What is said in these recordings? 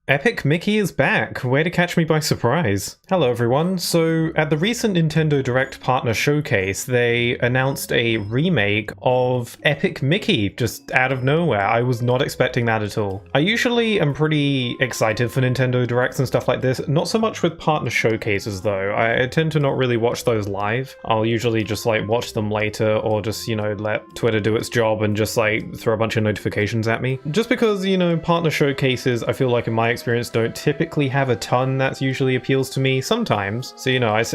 Epic Mickey is back, way to catch me by surprise. Hello everyone, so at the recent Nintendo Direct Partner Showcase, they announced a remake of Epic Mickey, just out of nowhere. I was not expecting that at all. I usually am pretty excited for Nintendo Directs and stuff like this, not so much with Partner Showcases though. I tend to not really watch those live. I'll usually just like watch them later or just, let Twitter do its job and just like throw a bunch of notifications at me. Just because, Partner Showcases, I feel like in my experience don't typically have a ton that usually appeals to me sometimes, so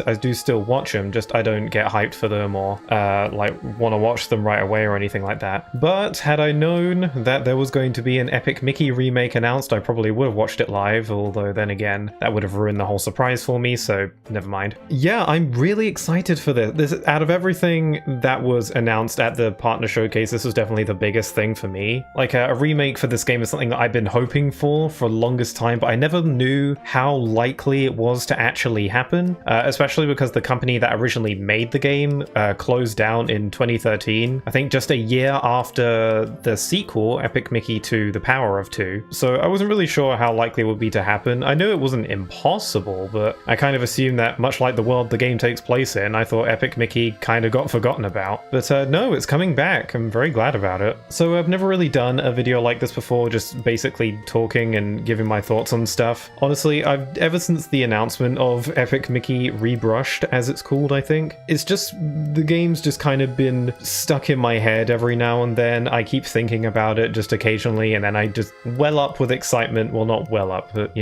I do still watch them, just I don't get hyped for them or want to watch them right away or anything like that. But had I known that there was going to be an Epic Mickey remake announced, I probably would have watched it live, although then again that would have ruined the whole surprise for me, so never mind. Yeah, I'm really excited for this. Out of everything that was announced at the Partner Showcase, this was definitely the biggest thing for me. Like a remake for this game is something that I've been hoping for the longest time, but I never knew how likely it was to actually happen, especially because the company that originally made the game closed down in 2013, I think just a year after the sequel, Epic Mickey 2 The Power of 2. So I wasn't really sure how likely it would be to happen. I knew it wasn't impossible, but I kind of assumed that much like the world the game takes place in, I thought Epic Mickey kind of got forgotten about. But no, it's coming back. I'm very glad about it. So I've never really done a video like this before, just basically talking and giving my thoughts on stuff. Honestly, ever since the announcement of Epic Mickey Rebrushed, as it's called, I think, it's just, the game's just kind of been stuck in my head every now and then. I keep thinking about it just occasionally, and then I just well up with excitement. Well, not well up, but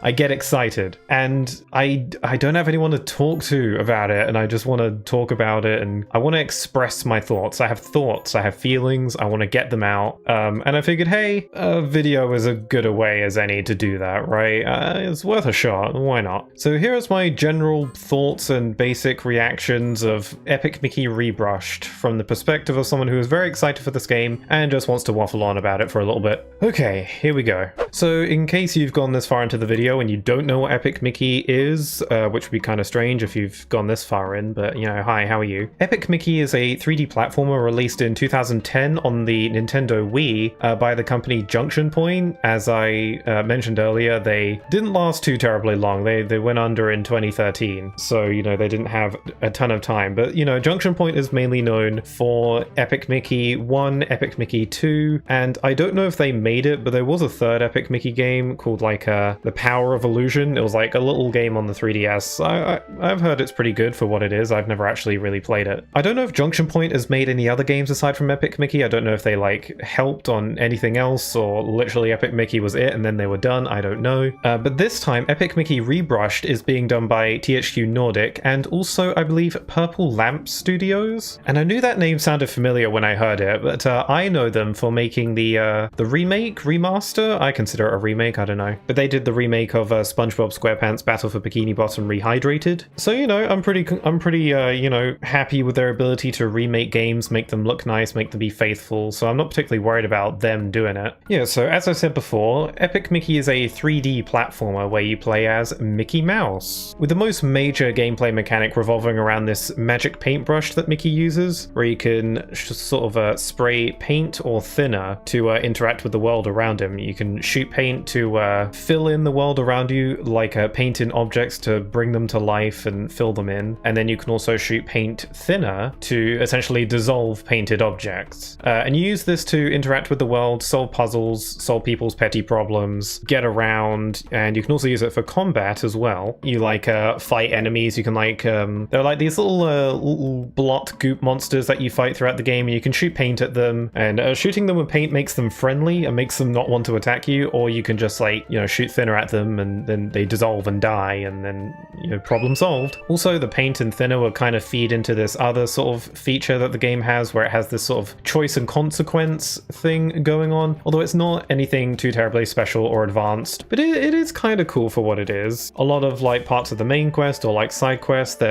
I get excited, and I don't have anyone to talk to about it, and I just want to talk about it, and I want to express my thoughts. I have thoughts, I have feelings, I want to get them out, and I figured, hey, a video is as good a way as any to do that, right? It's worth a shot, why not? So here's my general thoughts and basic reactions of Epic Mickey Rebrushed from the perspective of someone who is very excited for this game and just wants to waffle on about it for a little bit. Okay, here we go. So in case you've gone this far into the video and you don't know what Epic Mickey is, which would be kind of strange if you've gone this far in, but hi, how are you? Epic Mickey is a 3D platformer released in 2010 on the Nintendo Wii by the company Junction Point. As I mentioned earlier, they didn't last too terribly long. They went under in 2013, so they didn't have a ton of time. But Junction Point is mainly known for Epic Mickey 1, Epic Mickey 2, and I don't know if they made it, but there was a third Epic Mickey game called The Power of Illusion. It was like a little game on the 3DS. I've heard it's pretty good for what it is. I've never actually really played it. I don't know if Junction Point has made any other games aside from Epic Mickey. I don't know if they helped on anything else, or literally Epic Mickey was it and then they were done. I don't know. But this time, Epic Mickey Rebrushed is being done by THQ Nordic and also, I believe, Purple Lamp Studios. And I knew that name sounded familiar when I heard it, but I know them for making the remaster. I consider it a remake, I don't know. But they did the remake of SpongeBob SquarePants Battle for Bikini Bottom Rehydrated. So, I'm pretty happy with their ability to remake games, make them look nice, make them be faithful. So I'm not particularly worried about them doing it. Yeah, so as I said before, Epic Mickey is a 3D platformer where you play as Mickey Mouse, with the most major gameplay mechanic revolving around this magic paintbrush that Mickey uses, where you can sort of spray paint or thinner to interact with the world around him. You can shoot paint to fill in the world around you, like paint in objects to bring them to life and fill them in, and then you can also shoot paint thinner to essentially dissolve painted objects. And you use this to interact with the world, solve puzzles, solve people's petty problems, get around, and you can also use it for combat as well. You fight enemies. You can they're like these little blot goop monsters that you fight throughout the game, and you can shoot paint at them, and shooting them with paint makes them friendly and makes them not want to attack you, or you can just shoot thinner at them and then they dissolve and die, and then problem solved. Also, the paint and thinner will kind of feed into this other sort of feature that the game has, where it has this sort of choice and consequence thing going on, although it's not anything too terribly special or advanced, but it is kind of cool for what it is. A lot of parts of the main quest or side quests,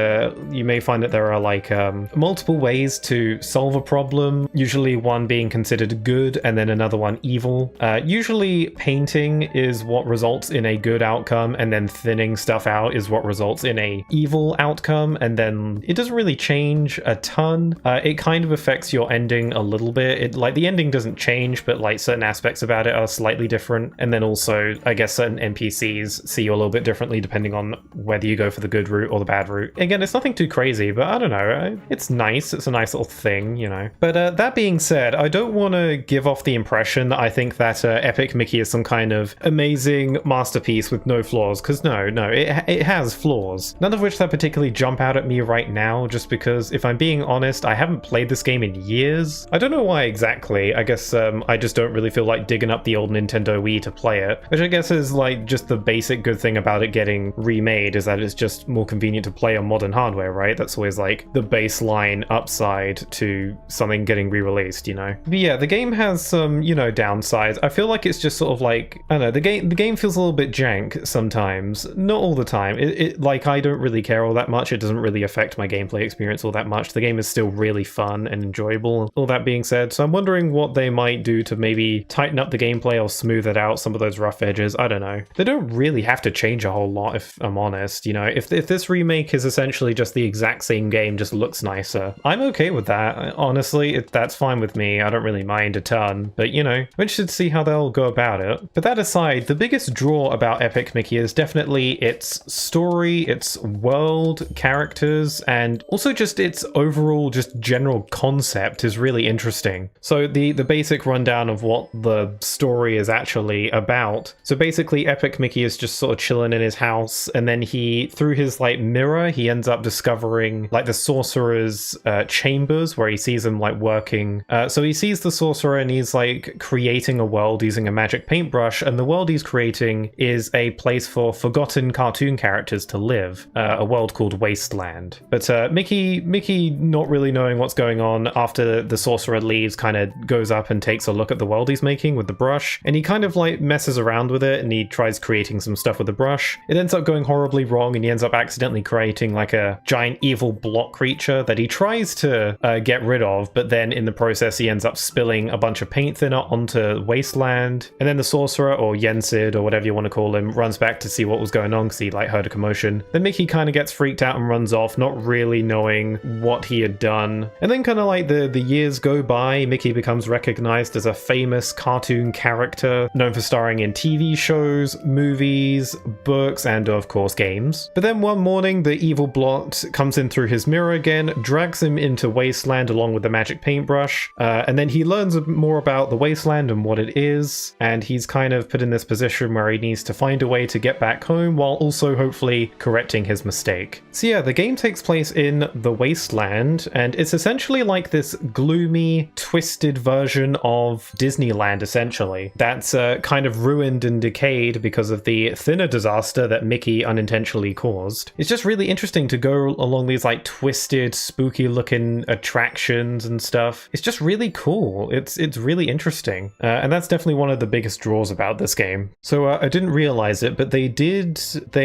you may find that there are multiple ways to solve a problem, usually one being considered good and then another one evil. Usually painting is what results in a good outcome, and then thinning stuff out is what results in a evil outcome, and then it doesn't really change a ton. It kind of affects your ending a little bit. The ending doesn't change, but certain aspects about it are slightly different, and then also also, I guess certain NPCs see you a little bit differently depending on whether you go for the good route or the bad route. Again, it's nothing too crazy, but I don't know. It's nice. It's a nice little thing, you know. But that being said, I don't want to give off the impression that I think that Epic Mickey is some kind of amazing masterpiece with no flaws, because no, it has flaws. None of which that particularly jump out at me right now, just because, if I'm being honest, I haven't played this game in years. I don't know why exactly. I guess I just don't really feel like digging up the old Nintendo Wii to play it, which I guess is like just the basic good thing about it getting remade, is that it's just more convenient to play on modern hardware, right? That's always like the baseline upside to something getting re-released, you know? But yeah, the game has some, you know, downsides. I feel like it's just sort of like, I don't know, the game feels a little bit jank sometimes. Not all the time. It like, I don't really care all that much. It doesn't really affect my gameplay experience all that much. The game is still really fun and enjoyable, all that being said. So I'm wondering what they might do to maybe tighten up the gameplay or smooth it out, some of those rough edges. I don't know. They don't really have to change a whole lot, if I'm honest. You know, if this remake is essentially just the exact same game, just looks nicer, I'm okay with that. Honestly, that's fine with me. I don't really mind a ton, but you know, I'm interested to see how they'll go about it. But that aside, the biggest draw about Epic Mickey is definitely its story, its world, characters, and also just its overall just general concept is really interesting. So the basic rundown of what the story is actually about. So basically Epic Mickey is just sort of chilling in his house, and then he, through his like mirror, he ends up discovering like the sorcerer's chambers, where he sees them like working. So he sees the sorcerer and he's like creating a world using a magic paintbrush, and the world he's creating is a place for forgotten cartoon characters to live, a world called Wasteland. But Mickey, not really knowing what's going on after the sorcerer leaves, kind of goes up and takes a look at the world he's making with the brush, and he kind of like messes around with it, and he tries creating some stuff with the brush. It ends up going horribly wrong, and he ends up accidentally creating like a giant evil block creature that he tries to get rid of, but then in the process he ends up spilling a bunch of paint thinner onto Wasteland, and then the sorcerer, or Yensid, or whatever you want to call him, runs back to see what was going on because he like heard a commotion. Then Mickey kind of gets freaked out and runs off, not really knowing what he had done. And then kind of like the years go by, Mickey becomes recognized as a famous cartoon character, known for starring in TV shows, movies, books, and of course games. But then one morning the evil blot comes in through his mirror again, drags him into Wasteland along with the magic paintbrush, and then he learns more about the Wasteland and what it is, and he's kind of put in this position where he needs to find a way to get back home while also hopefully correcting his mistake. So yeah, the game takes place in the Wasteland, and it's essentially like this gloomy, twisted version of Disneyland, essentially, that's kind of ruined and decayed because of the thinner disaster that Mickey unintentionally caused. It's just really interesting to go along these like twisted, spooky looking attractions and stuff. It's just really cool. It's really interesting, and that's definitely one of the biggest draws about this game. So I didn't realize it, but they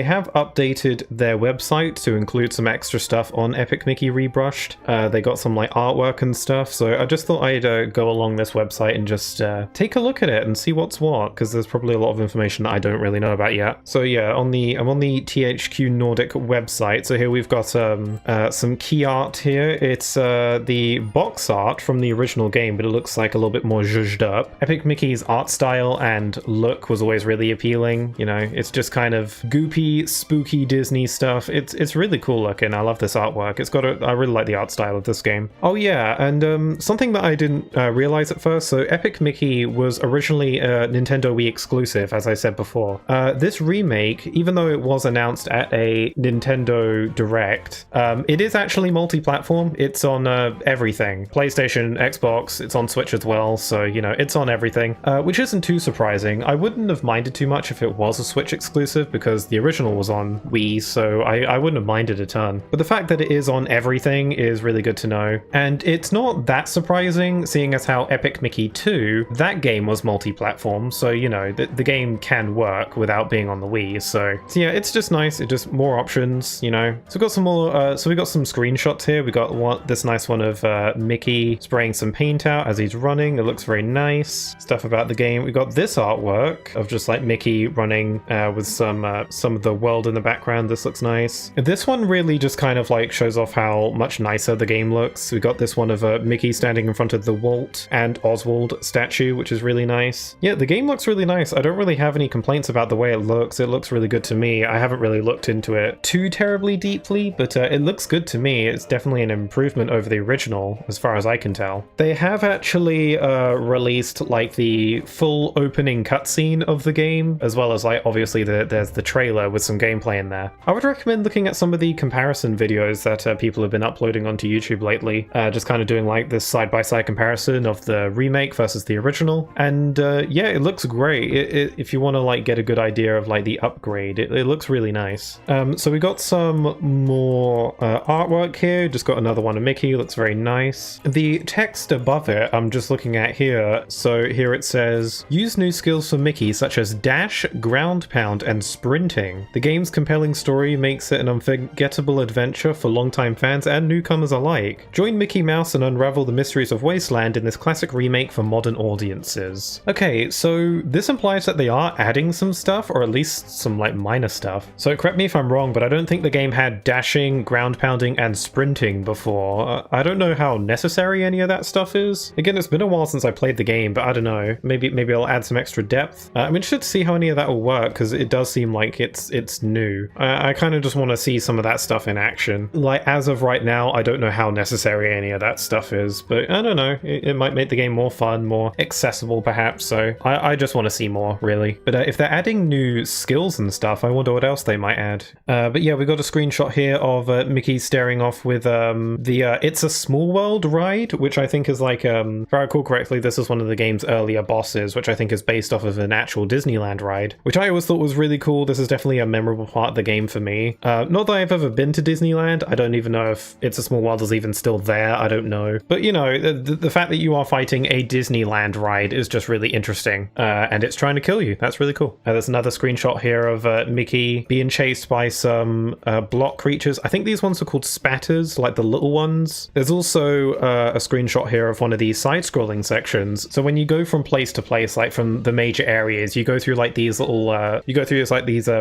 have updated their website to include some extra stuff on Epic Mickey Rebrushed. They got some like artwork and stuff, so I just thought I'd go along this website and just take a look at it and see what's what, because there's probably a lot of information that I don't really know about yet. So yeah, I'm on the THQ Nordic website. So here we've got some key art here. It's the box art from the original game, but it looks like a little bit more zhuzhed up. Epic Mickey's art style and look was always really appealing. You know, it's just kind of goopy, spooky Disney stuff. It's really cool looking. I love this artwork. I really like the art style of this game. Oh yeah, and something that I didn't realize at first. So Epic Mickey was originally a Nintendo Wii exclusive, as I said before. This remake, even though it was announced at a Nintendo Direct, it is actually multi-platform. It's on everything. PlayStation, Xbox, it's on Switch as well, so you know, it's on everything, which isn't too surprising. I wouldn't have minded too much if it was a Switch exclusive, because the original was on Wii, so I wouldn't have minded a ton. But the fact that it is on everything is really good to know, and it's not that surprising, seeing as how Epic Mickey 2, that game was multi-platform, so you know, the game can work without being on the Wii, so yeah, it's just nice. It's just more options, you know. So we got some more, so we got some screenshots here. We got this nice one of Mickey spraying some paint out as he's running. It looks very nice. Stuff about the game. We got this artwork of just like Mickey running with some of the world in the background. This looks nice. And this one really just kind of like shows off how much nicer the game looks. We got this one of Mickey standing in front of the Walt and Oswald statue, which is really nice. Yeah, the game looks really nice. I don't really have any complaints about the way it looks. It looks really good to me. I haven't really looked into it too terribly deeply, but it looks good to me. It's definitely an improvement over the original, as far as I can tell. They have actually released like the full opening cutscene of the game, as well as like obviously there's the trailer with some gameplay in there. I would recommend looking at some of the comparison videos that people have been uploading onto YouTube lately, just kind of doing like this side-by-side comparison of the remake versus the original. And yeah, it looks great. If you want to like get a good idea of like the upgrade, it looks really nice. So we got some more artwork here. Just got another one of Mickey. Looks very nice. The text above it, I'm just looking at here. So here it says, use new skills for Mickey such as dash, ground pound, and sprinting. The game's compelling story makes it an unforgettable adventure for longtime fans and newcomers alike. Join Mickey Mouse and unravel the mysteries of Wasteland in this classic remake for modern audiences. Okay, so this implies that they are adding some stuff, or at least some like minor stuff. So correct me if I'm wrong, but I don't think the game had dashing, ground pounding, and sprinting before. I don't know how necessary any of that stuff is. Again, it's been a while since I played the game, but I don't know. Maybe I'll add some extra depth. I'm interested to see how any of that will work, because it does seem like it's new. I kind of just want to see some of that stuff in action. Like, as of right now, I don't know how necessary any of that stuff is, but I don't know. It might make the game more fun, more accessible perhaps, so I just want to see more, really. But if they're adding new skills and stuff, I wonder what else they might add. But yeah, we got a screenshot here of Mickey staring off with the It's a Small World ride, which I think is like, if I recall correctly, this is one of the game's earlier bosses, which I think is based off of an actual Disneyland ride, which I always thought was really cool. This is definitely a memorable part of the game for me. Not that I've ever been to Disneyland. I don't even know if It's a Small World is even still there. I don't know. But you know, the fact that you are fighting a Disneyland ride is just really interesting. And it's trying to kill you. That's really cool. There's another screenshot here of Mickey being chased by some block creatures. I think these ones are called spatters, like the little ones. There's also a screenshot here of one of these side-scrolling sections. So when you go from place to place, like from the major areas, you go through like these little,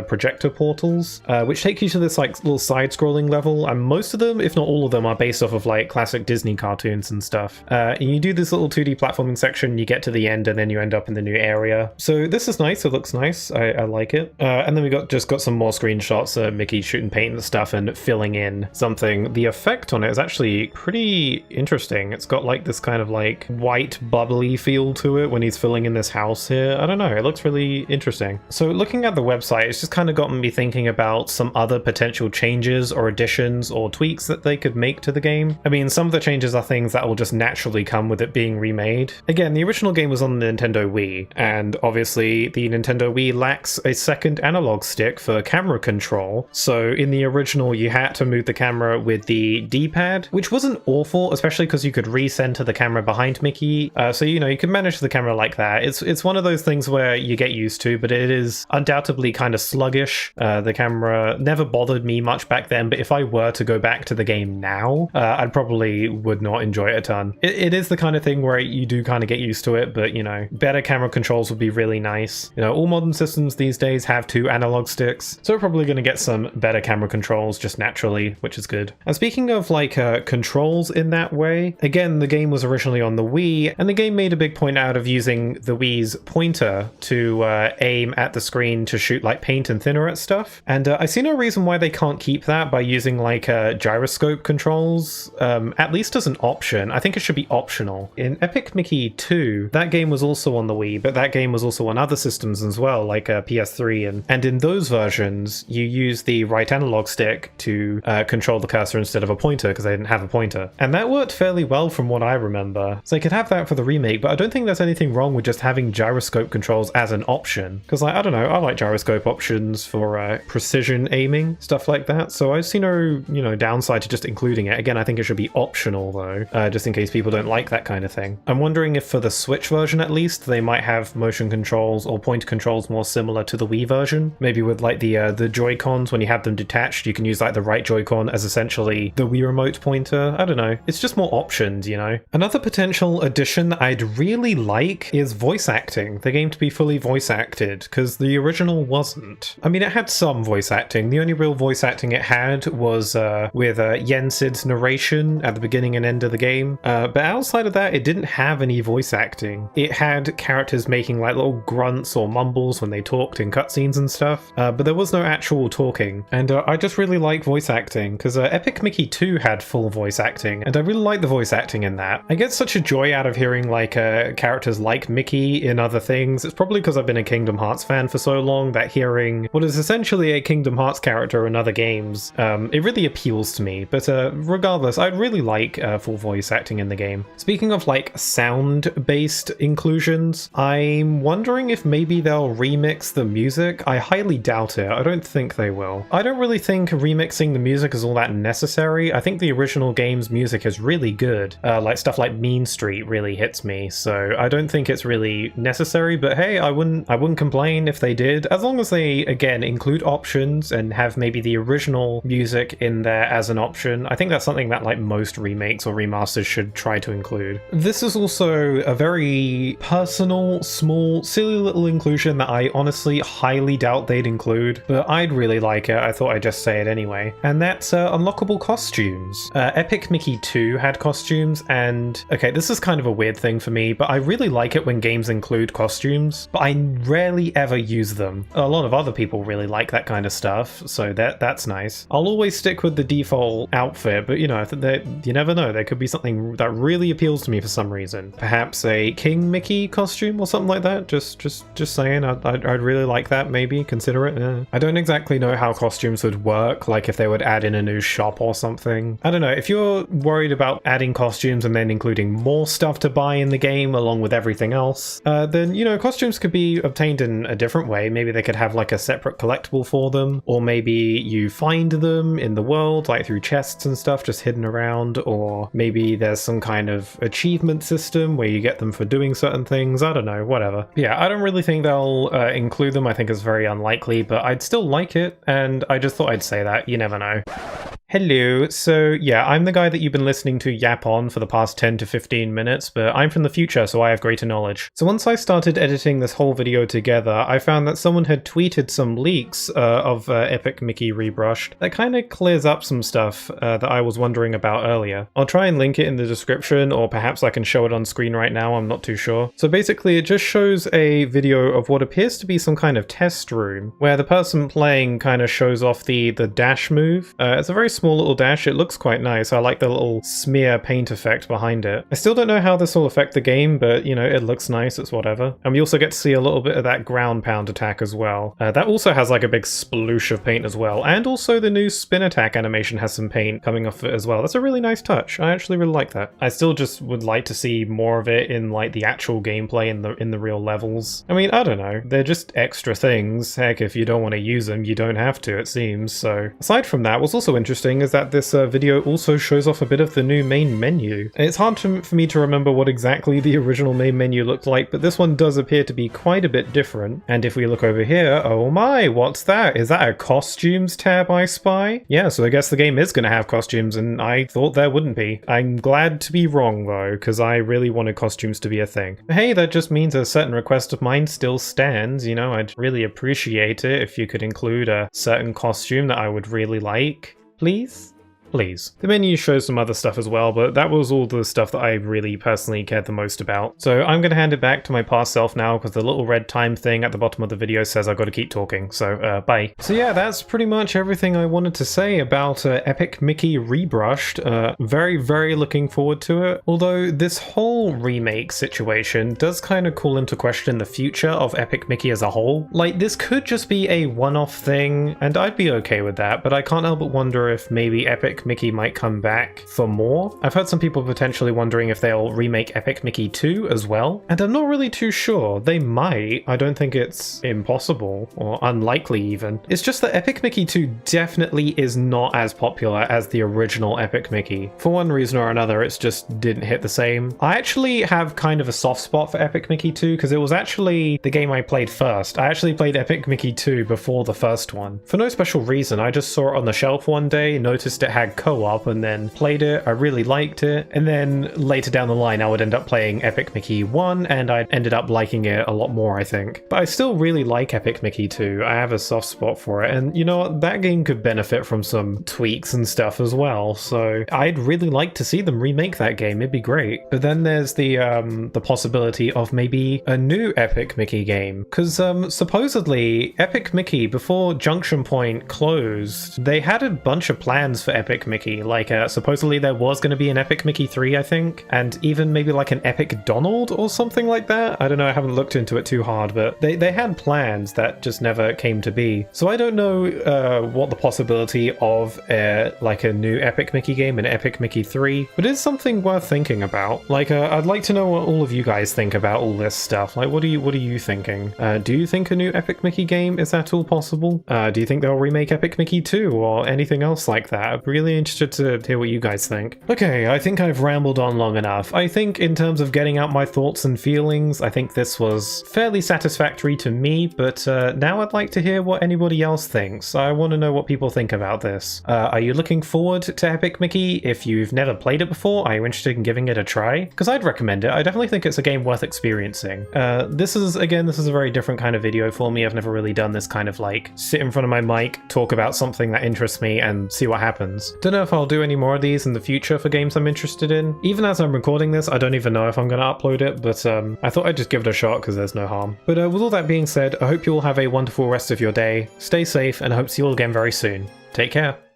projector portals, which take you to this like little side-scrolling level. And most of them, if not all of them, are based off of like classic Disney cartoons and stuff. And you do this little 2D platforming section, you get to the end, and then you end up in the new area. So this is nice. It looks nice. I like it. And then we got some more screenshots of Mickey shooting paint and stuff and filling in something. The effect on it is actually pretty interesting. It's got like this kind of like white bubbly feel to it when he's filling in this house here. I don't know. It looks really interesting. So looking at the website, it's just kind of gotten me thinking about some other potential changes or additions or tweaks that they could make to the game. I mean, some of the changes are things that will just naturally come with it being remade. Again, the original game was on the Nintendo Wii, and obviously the Nintendo Wii lacks a second analog stick for camera control. So in the original, you had to move the camera with the D-pad, which wasn't awful, especially because you could recenter the camera behind Mickey. So, you know, you can manage the camera like that. It's one of those things where you get used to, but it is undoubtedly kind of sluggish. The camera never bothered me much back then, but if I were to go back to the game now, I probably would not enjoy it a ton. It is the kind of thing where you do kind of get used to it, but, you know, better camera controls would be really nice. You know, all modern systems these days have 2 analog sticks, so we're probably going to get some better camera controls just naturally, which is good. And speaking of like controls in that way, again, the game was originally on the Wii, and the game made a big point out of using the Wii's pointer to aim at the screen to shoot like paint and thinner at stuff. And I see no reason why they can't keep that by using like gyroscope controls, at least as an option. I think it should be optional. In Epic Mickey 2, that game was also on the Wii, but that game was also on other systems as well, like PS3, and in those versions, you use the right analog stick to control the cursor instead of a pointer, because they didn't have a pointer. And that worked fairly well from what I remember. So they could have that for the remake, but I don't think there's anything wrong with just having gyroscope controls as an option. Because, like, I don't know, I like gyroscope options for precision aiming, stuff like that. So I see no, you know, downside to just including it. Again, I think it should be optional though, just in case people don't like that kind of thing. I'm wondering if for the Switch version at least, they might have motion controls or pointer controls more similar to the Wii version. Maybe with like the Joy-Cons, when you have them detached, you can use like the right Joy-Con as essentially the Wii Remote pointer. I don't know. It's just more options, you know? Another potential addition that I'd really like is voice acting. The game to be fully voice acted, because the original wasn't. I mean, it had some voice acting. The only real voice acting it had was with Yensid's narration at the beginning and end of the game. But outside of that, it didn't have any voice acting. It had characters making like little grunts or mumbles when they talked in cutscenes and stuff, but there was no actual talking. And I just really like voice acting, because Epic Mickey 2 had full voice acting, and I really like the voice acting in that. I get such a joy out of hearing like characters like Mickey in other things. It's probably because I've been a Kingdom Hearts fan for so long that hearing what is essentially a Kingdom Hearts character in other games, it really appeals to me. But regardless, I'd really like full voice acting in the game. Speaking of like sound-based inclusions, I'm wondering if maybe they'll remix the music. I highly doubt it. I don't think they will. I don't really think remixing the music is all that necessary. I think the original game's music is really good. Like stuff like Mean Street really hits me, so I don't think it's really necessary, but hey, I wouldn't complain if they did, as long as they, again, include options and have maybe the original music in there as an option. I think that's something that like most remakes or remasters should try to include. This is also a very personal, small, silly little inclusion that I honestly highly doubt they'd include, but I'd really like it. I thought I'd just say it anyway. And that's unlockable costumes. Epic Mickey 2 had costumes, and okay, this is kind of a weird thing for me, but I really like it when games include costumes, but I rarely ever use them. A lot of other people really like that kind of stuff, so that's nice. I'll always stick with the default outfit, but you know, you never know, there could be something that really appeals to me for some reason. Perhaps a King Mickey costume or something like that. Just saying, I'd really like that. Maybe consider it. Yeah. I don't exactly know how costumes would work, like if they would add in a new shop or something. I don't know. If you're worried about adding costumes and then including more stuff to buy in the game along with everything else, then you know, costumes could be obtained in a different way. Maybe they could have like a separate collectible for them, or maybe you find them in the world, like through chests and stuff just hidden around, or maybe there's some kind of achievement system where you get them for doing certain things. I don't know, whatever. But yeah, I don't really think they'll include them. I think it's very unlikely, but I'd still like it, and I just thought I'd say that. You never know. Hello, so yeah, I'm the guy that you've been listening to yap on for the past 10 to 15 minutes, but I'm from the future, so I have greater knowledge. So once I started editing this whole video together, I found that someone had tweeted some leaks of Epic Mickey Rebrushed that kind of clears up some stuff that I was wondering about earlier. I'll try and link it in the description, or perhaps I can show it on screen right now, I'm not too sure. So basically it just shows a video of what appears to be some kind of test room, where the person playing kind of shows off the dash move. It's a very small little dash. It looks quite nice. I like the little smear paint effect behind it. I still don't know how this will affect the game, but you know, it looks nice. It's whatever. And we also get to see a little bit of that ground pound attack as well. That also has like a big sploosh of paint as well. And also the new spin attack animation has some paint coming off it as well. That's a really nice touch. I actually really like that. I still just would like to see more of it in like the actual gameplay in the real levels. I mean, I don't know. They're just extra things. Heck, if you don't want to use them, you don't have to, it seems. So aside from that, what's also interesting is that this video also shows off a bit of the new main menu. It's hard for me to remember what exactly the original main menu looked like, but this one does appear to be quite a bit different. And if we look over here, oh my, what's that? Is that a costumes tab I spy? Yeah, so I guess the game is going to have costumes, and I thought there wouldn't be. I'm glad to be wrong though, because I really wanted costumes to be a thing. Hey, that just means a certain request of mine still stands. You know, I'd really appreciate it if you could include a certain costume that I would really like. Please? Please. The menu shows some other stuff as well, but that was all the stuff that I really personally cared the most about. So I'm going to hand it back to my past self now, because the little red time thing at the bottom of the video says I've got to keep talking, so bye. So yeah, that's pretty much everything I wanted to say about Epic Mickey Rebrushed. Very, very looking forward to it. Although this whole remake situation does kind of call into question the future of Epic Mickey as a whole. Like, this could just be a one-off thing, and I'd be okay with that, but I can't help but wonder if maybe Epic Mickey might come back for more. I've heard some people potentially wondering if they'll remake Epic Mickey 2 as well, and I'm not really too sure. They might. I don't think it's impossible, or unlikely even. It's just that Epic Mickey 2 definitely is not as popular as the original Epic Mickey. For one reason or another, it's just didn't hit the same. I actually have kind of a soft spot for Epic Mickey 2, because it was actually the game I played first. I actually played Epic Mickey 2 before the first one. For no special reason, I just saw it on the shelf one day, noticed it had co-op, and then played it. I really liked it, and then later down the line I would end up playing Epic Mickey 1, and I ended up liking it a lot more, I think. But I still really like Epic Mickey 2. I have a soft spot for it, and you know what, that game could benefit from some tweaks and stuff as well, so I'd really like to see them remake that game. It'd be great. But then there's is the possibility of maybe a new Epic Mickey game. Because supposedly Epic Mickey, before Junction Point closed, they had a bunch of plans for Epic Mickey. Like supposedly there was going to be an Epic Mickey 3, I think, and even maybe like an Epic Donald or something like that. I don't know, I haven't looked into it too hard, but they had plans that just never came to be. So I don't know what the possibility of like a new Epic Mickey game, an Epic Mickey 3, but it's something worth thinking about. Like I'd like to know what all of you guys think about all this stuff. Like what are you thinking? Do you think a new Epic Mickey game is at all possible? Do you think they'll remake Epic Mickey 2 or anything else like that? I'm really interested to hear what you guys think. Okay, I think I've rambled on long enough. I think in terms of getting out my thoughts and feelings, I think this was fairly satisfactory to me, but now I'd like to hear what anybody else thinks. I want to know what people think about this. Are you looking forward to Epic Mickey? If you've never played it before, are you interested in giving it a try? Because I'd recommend it. I definitely think it's a game worth experiencing. This is a very different kind of video for me. I've never really done this kind of like sit in front of my mic, talk about something that interests me and see what happens. Don't know if I'll do any more of these in the future for games I'm interested in. Even as I'm recording this, I don't even know if I'm going to upload it, but I thought I'd just give it a shot because there's no harm. But with all that being said, I hope you all have a wonderful rest of your day. Stay safe and I hope to see you all again very soon. Take care.